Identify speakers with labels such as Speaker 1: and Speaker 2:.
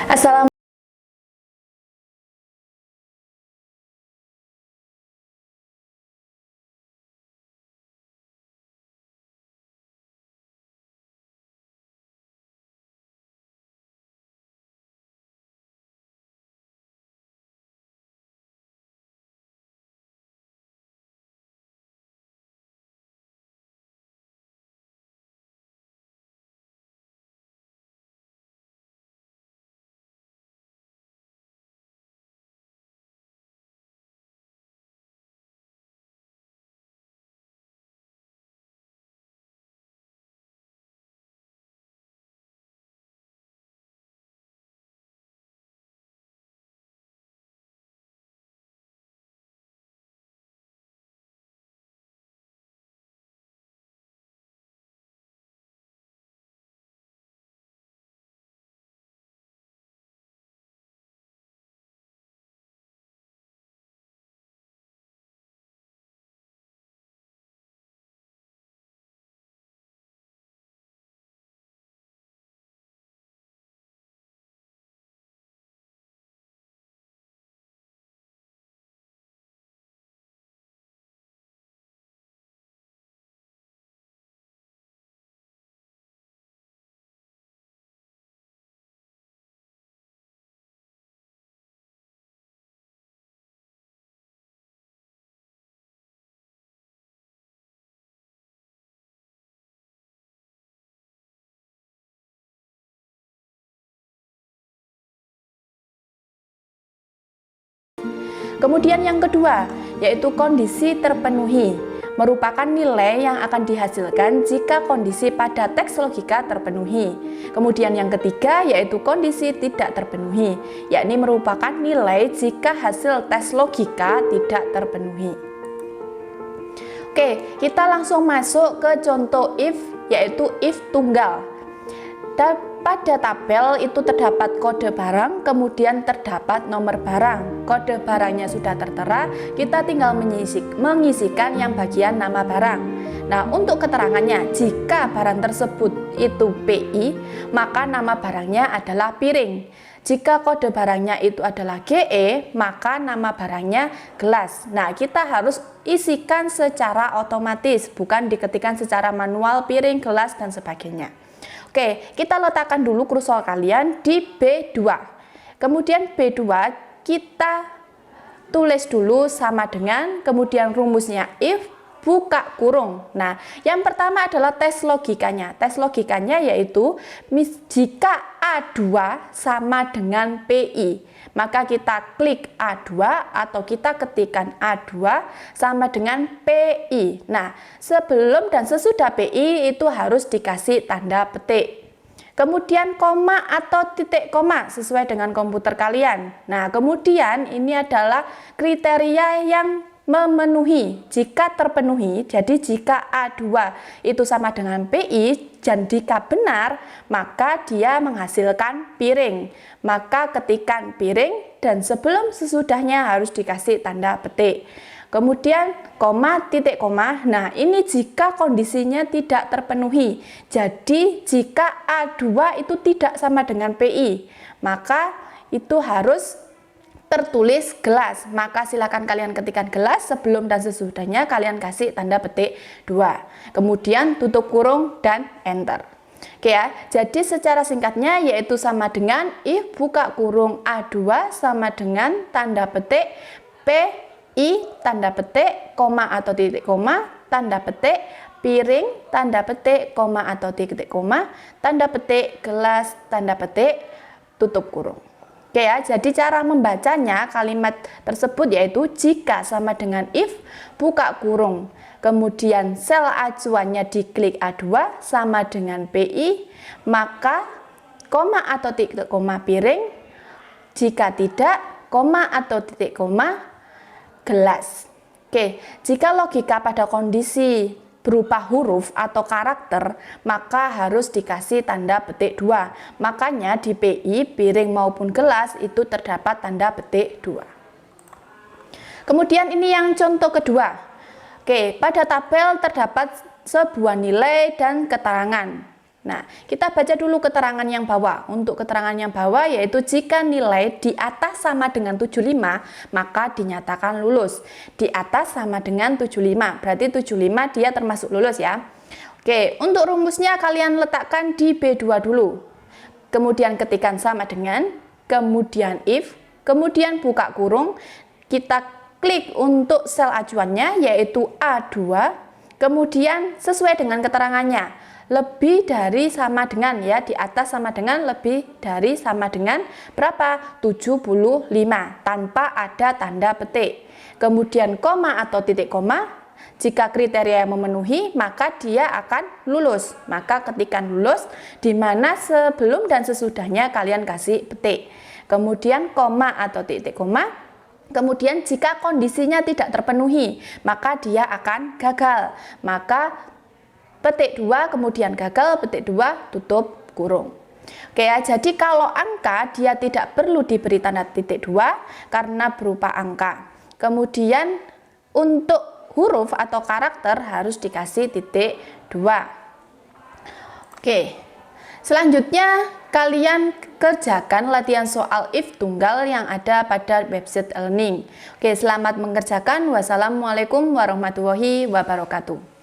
Speaker 1: Assalamualaikum. Kemudian yang kedua, yaitu kondisi terpenuhi, merupakan nilai yang akan dihasilkan jika kondisi pada teks logika terpenuhi. Kemudian yang ketiga, yaitu kondisi tidak terpenuhi, yakni merupakan nilai jika hasil tes logika tidak terpenuhi. Oke, kita langsung masuk ke contoh if, yaitu if tunggal. Pada tabel itu terdapat kode barang, kemudian terdapat nomor barang. Kode barangnya sudah tertera, kita tinggal mengisikan yang bagian nama barang. Nah, untuk keterangannya, jika barang tersebut itu PI, maka nama barangnya adalah piring. Jika kode barangnya itu adalah GE, maka nama barangnya gelas. Nah, kita harus isikan secara otomatis, bukan diketikkan secara manual, piring, gelas, dan sebagainya. Oke, kita letakkan dulu kursor kalian di B2. Kemudian B2 kita tulis dulu sama dengan, kemudian rumusnya if, buka kurung. Nah, yang pertama adalah tes logikanya. Tes logikanya yaitu jika A2 sama dengan PI, maka kita klik A2 atau kita ketikkan A2 sama dengan PI. Nah, sebelum dan sesudah PI itu harus dikasih tanda petik. Kemudian koma atau titik koma sesuai dengan komputer kalian. Nah, kemudian ini adalah kriteria yang memenuhi. Jika terpenuhi, jadi jika A2 itu sama dengan PI dan jika benar, maka dia menghasilkan piring. Maka ketikan piring dan sebelum sesudahnya harus dikasih tanda petik. Kemudian koma, titik koma. Nah, ini jika kondisinya tidak terpenuhi. Jadi jika A2 itu tidak sama dengan PI, maka itu harus tertulis gelas. Maka silakan kalian ketikkan gelas, sebelum dan sesudahnya kalian kasih tanda petik 2. Kemudian tutup kurung dan enter. Oke ya, jadi secara singkatnya yaitu sama dengan if buka kurung A2 sama dengan tanda petik PI tanda petik koma atau titik koma tanda petik piring tanda petik koma atau titik koma tanda petik gelas tanda petik tutup kurung. Oke ya, jadi cara membacanya kalimat tersebut yaitu jika sama dengan if, buka kurung, kemudian sel acuannya diklik A2 sama dengan PI, maka koma atau titik koma piring, jika tidak, koma atau titik koma gelas. Oke, jika logika pada kondisi berupa huruf atau karakter, maka harus dikasih tanda petik 2. Makanya di PI, piring maupun gelas itu terdapat tanda petik 2. Kemudian ini yang contoh kedua. Oke, pada tabel terdapat sebuah nilai dan keterangan. Nah, kita baca dulu keterangan yang bawah. Untuk keterangan yang bawah yaitu jika nilai di atas sama dengan 75, maka dinyatakan lulus. Di atas sama dengan 75, berarti 75 dia termasuk lulus ya. Oke, untuk rumusnya kalian letakkan di B2 dulu. Kemudian ketikkan sama dengan, kemudian if, kemudian buka kurung, kita klik untuk sel acuannya yaitu A2, kemudian sesuai dengan keterangannya. Lebih dari sama dengan ya, di atas sama dengan, lebih dari sama dengan berapa? 75 tanpa ada tanda petik. Kemudian koma atau titik koma, jika kriteria memenuhi maka dia akan lulus. Maka ketikkan lulus di mana sebelum dan sesudahnya kalian kasih petik. Kemudian koma atau titik koma. Kemudian jika kondisinya tidak terpenuhi maka dia akan gagal. Maka petik 2, kemudian gagal, petik 2, tutup kurung. Oke ya, jadi kalau angka dia tidak perlu diberi tanda titik 2 karena berupa angka. Kemudian untuk huruf atau karakter harus dikasih titik 2. Oke, selanjutnya kalian kerjakan latihan soal if tunggal yang ada pada website e-learning. Oke, selamat mengerjakan. Wassalamualaikum warahmatullahi wabarakatuh.